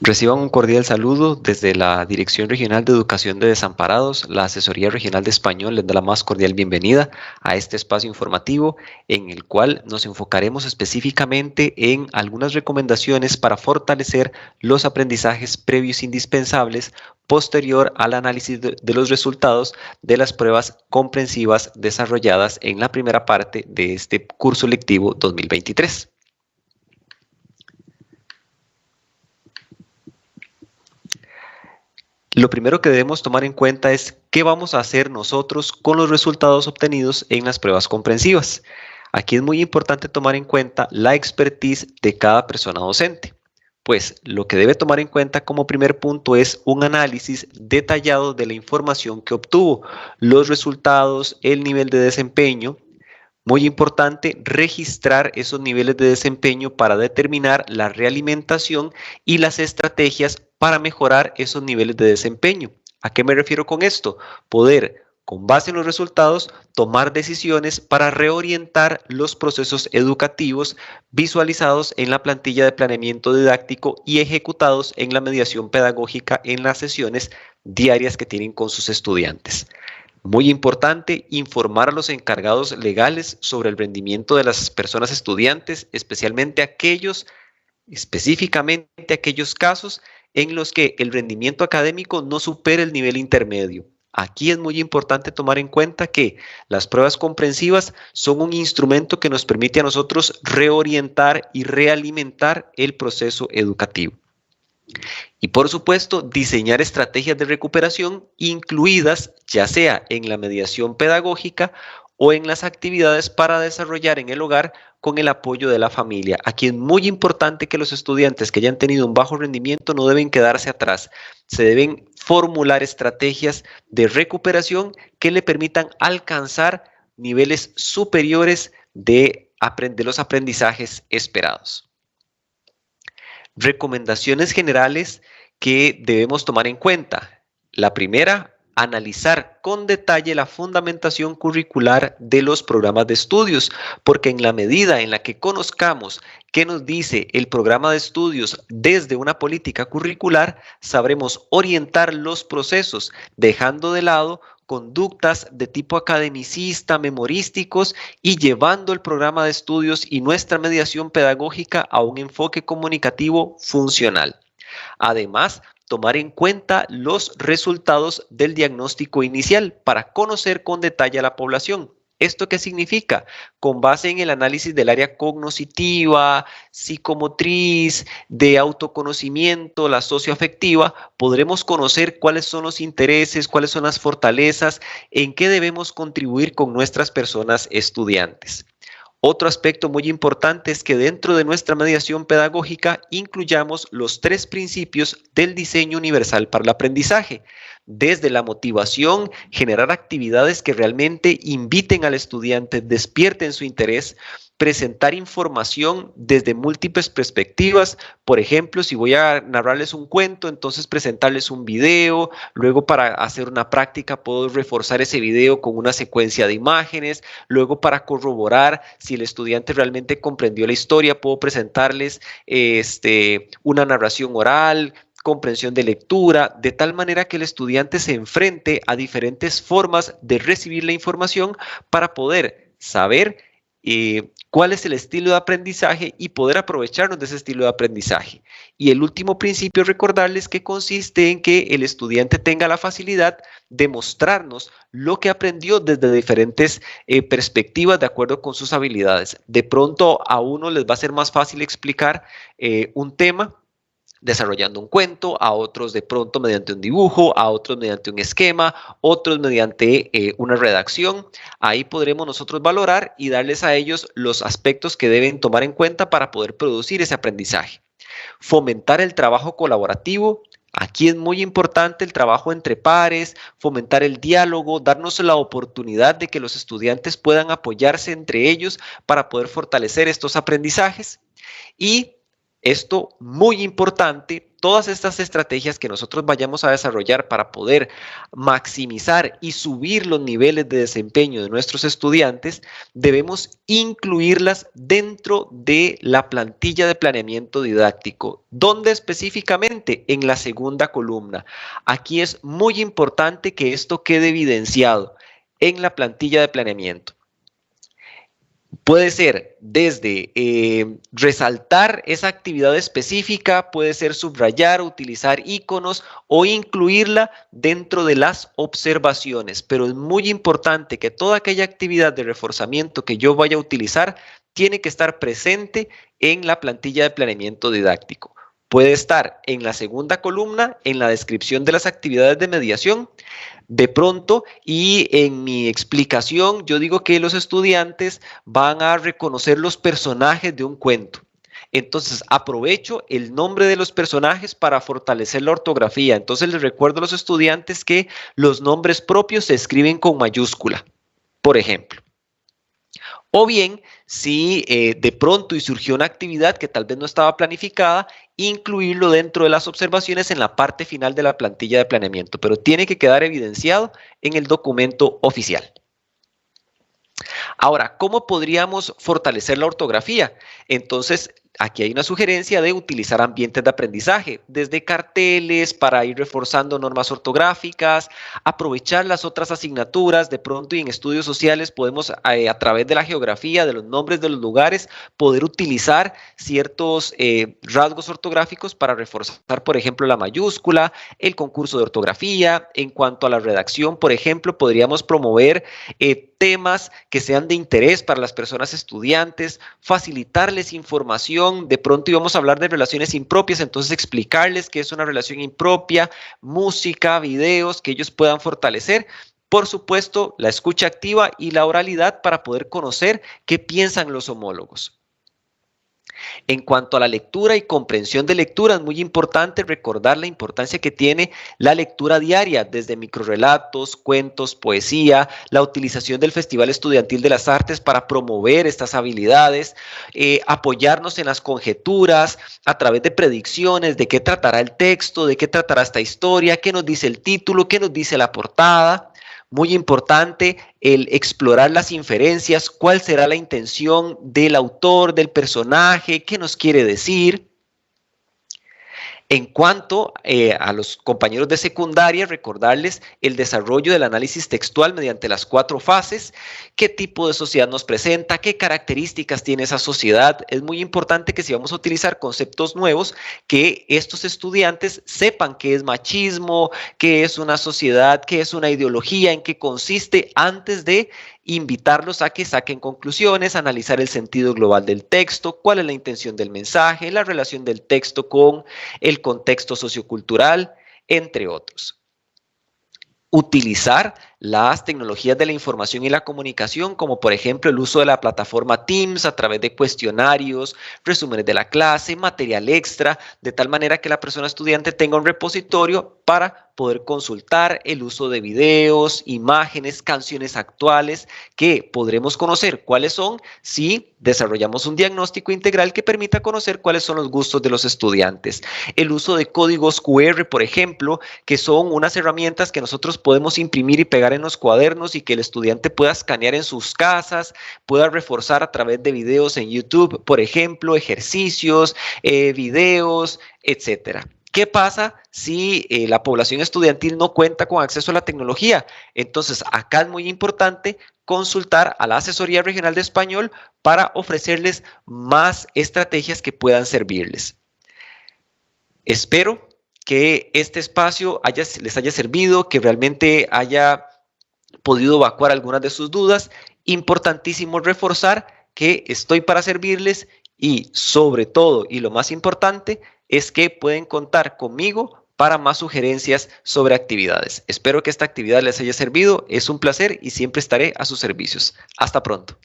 Reciban un cordial saludo desde la Dirección Regional de Educación de Desamparados. La Asesoría Regional de Español les da la más cordial bienvenida a este espacio informativo en el cual nos enfocaremos específicamente en algunas recomendaciones para fortalecer los aprendizajes previos indispensables posterior al análisis de los resultados de las pruebas comprensivas desarrolladas en la primera parte de este curso lectivo 2023. Lo primero que debemos tomar en cuenta es qué vamos a hacer nosotros con los resultados obtenidos en las pruebas comprensivas. Aquí es muy importante tomar en cuenta la expertise de cada persona docente. Pues lo que debe tomar en cuenta como primer punto es un análisis detallado de la información que obtuvo, los resultados, el nivel de desempeño. Muy importante registrar esos niveles de desempeño para determinar la realimentación y las estrategias para mejorar esos niveles de desempeño. ¿A qué me refiero con esto? Poder, con base en los resultados, tomar decisiones para reorientar los procesos educativos visualizados en la plantilla de planeamiento didáctico y ejecutados en la mediación pedagógica en las sesiones diarias que tienen con sus estudiantes. Muy importante, informar a los encargados legales sobre el rendimiento de las personas estudiantes, específicamente aquellos casos en los que el rendimiento académico no supere el nivel intermedio. Aquí es muy importante tomar en cuenta que las pruebas comprensivas son un instrumento que nos permite a nosotros reorientar y realimentar el proceso educativo. Y por supuesto, diseñar estrategias de recuperación incluidas ya sea en la mediación pedagógica o en las actividades para desarrollar en el hogar con el apoyo de la familia. Aquí es muy importante que los estudiantes que hayan tenido un bajo rendimiento no deben quedarse atrás. Se deben formular estrategias de recuperación que le permitan alcanzar niveles superiores de los aprendizajes esperados. Recomendaciones generales que debemos tomar en cuenta. La primera, analizar con detalle la fundamentación curricular de los programas de estudios, porque en la medida en la que conozcamos qué nos dice el programa de estudios desde una política curricular, sabremos orientar los procesos, dejando de lado conductas de tipo academicista, memorísticos y llevando el programa de estudios y nuestra mediación pedagógica a un enfoque comunicativo funcional. Además, tomar en cuenta los resultados del diagnóstico inicial para conocer con detalle a la población. ¿Esto qué significa? Con base en el análisis del área cognitiva, psicomotriz, de autoconocimiento, la socioafectiva, podremos conocer cuáles son los intereses, cuáles son las fortalezas, en qué debemos contribuir con nuestras personas estudiantes. Otro aspecto muy importante es que dentro de nuestra mediación pedagógica incluyamos los 3 principios del diseño universal para el aprendizaje. Desde la motivación, generar actividades que realmente inviten al estudiante, despierten su interés, presentar información desde múltiples perspectivas. Por ejemplo, si voy a narrarles un cuento, entonces presentarles un video, luego para hacer una práctica puedo reforzar ese video con una secuencia de imágenes, luego para corroborar si el estudiante realmente comprendió la historia, puedo presentarles una narración oral, comprensión de lectura, de tal manera que el estudiante se enfrente a diferentes formas de recibir la información para poder saber cuál es el estilo de aprendizaje y poder aprovecharnos de ese estilo de aprendizaje. Y el último principio, recordarles que consiste en que el estudiante tenga la facilidad de mostrarnos lo que aprendió desde diferentes perspectivas de acuerdo con sus habilidades. De pronto a uno les va a ser más fácil explicar un tema desarrollando un cuento, a otros de pronto mediante un dibujo, a otros mediante un esquema, otros mediante una redacción. Ahí podremos nosotros valorar y darles a ellos los aspectos que deben tomar en cuenta para poder producir ese aprendizaje. Fomentar el trabajo colaborativo. Aquí es muy importante el trabajo entre pares, fomentar el diálogo, darnos la oportunidad de que los estudiantes puedan apoyarse entre ellos para poder fortalecer estos aprendizajes y Esto muy importante, todas estas estrategias que nosotros vayamos a desarrollar para poder maximizar y subir los niveles de desempeño de nuestros estudiantes, debemos incluirlas dentro de la plantilla de planeamiento didáctico. ¿Dónde específicamente? En la segunda columna. Aquí es muy importante que esto quede evidenciado en la plantilla de planeamiento. Puede ser desde resaltar esa actividad específica, puede ser subrayar, utilizar iconos o incluirla dentro de las observaciones. Pero es muy importante que toda aquella actividad de reforzamiento que yo vaya a utilizar tiene que estar presente en la plantilla de planeamiento didáctico. Puede estar en la segunda columna, en la descripción de las actividades de mediación. De pronto, y en mi explicación, yo digo que los estudiantes van a reconocer los personajes de un cuento. Entonces, aprovecho el nombre de los personajes para fortalecer la ortografía. Entonces, les recuerdo a los estudiantes que los nombres propios se escriben con mayúscula, por ejemplo. O bien, si de pronto y surgió una actividad que tal vez no estaba planificada, incluirlo dentro de las observaciones en la parte final de la plantilla de planeamiento, pero tiene que quedar evidenciado en el documento oficial. Ahora, ¿cómo podríamos fortalecer la ortografía? Entonces, aquí hay una sugerencia de utilizar ambientes de aprendizaje, desde carteles para ir reforzando normas ortográficas, aprovechar las otras asignaturas, de pronto y en estudios sociales podemos a través de la geografía, de los nombres de los lugares, poder utilizar ciertos rasgos ortográficos para reforzar, por ejemplo, la mayúscula, el concurso de ortografía. En cuanto a la redacción, por ejemplo, podríamos promover temas que sean de interés para las personas estudiantes, facilitarles información. De pronto íbamos a hablar de relaciones impropias, entonces explicarles qué es una relación impropia, música, videos que ellos puedan fortalecer. Por supuesto, la escucha activa y la oralidad para poder conocer qué piensan los homólogos. En cuanto a la lectura y comprensión de lectura, es muy importante recordar la importancia que tiene la lectura diaria, desde microrrelatos, cuentos, poesía, la utilización del Festival Estudiantil de las Artes para promover estas habilidades, apoyarnos en las conjeturas a través de predicciones de qué tratará el texto, de qué tratará esta historia, qué nos dice el título, qué nos dice la portada. Muy importante el explorar las inferencias, cuál será la intención del autor, del personaje, qué nos quiere decir. En cuanto a los compañeros de secundaria, recordarles el desarrollo del análisis textual mediante las 4 fases, qué tipo de sociedad nos presenta, qué características tiene esa sociedad. Es muy importante que si vamos a utilizar conceptos nuevos, que estos estudiantes sepan qué es machismo, qué es una sociedad, qué es una ideología, en qué consiste, antes de invitarlos a que saquen conclusiones, analizar el sentido global del texto, cuál es la intención del mensaje, la relación del texto con el contexto sociocultural, entre otros. Utilizar las tecnologías de la información y la comunicación, como por ejemplo el uso de la plataforma Teams a través de cuestionarios, resúmenes de la clase, material extra, de tal manera que la persona estudiante tenga un repositorio para poder consultar el uso de videos, imágenes, canciones actuales, que podremos conocer cuáles son si desarrollamos un diagnóstico integral que permita conocer cuáles son los gustos de los estudiantes. El uso de códigos QR, por ejemplo, que son unas herramientas que nosotros podemos imprimir y pegar en los cuadernos y que el estudiante pueda escanear en sus casas, pueda reforzar a través de videos en YouTube, por ejemplo, ejercicios, videos, etcétera. ¿Qué pasa si la población estudiantil no cuenta con acceso a la tecnología? Entonces, acá es muy importante consultar a la Asesoría Regional de Español para ofrecerles más estrategias que puedan servirles. Espero que este espacio les haya servido, que realmente haya podido evacuar algunas de sus dudas. Importantísimo reforzar que estoy para servirles y sobre todo, y lo más importante, es que pueden contar conmigo para más sugerencias sobre actividades. Espero que esta actividad les haya servido. Es un placer y siempre estaré a sus servicios. Hasta pronto.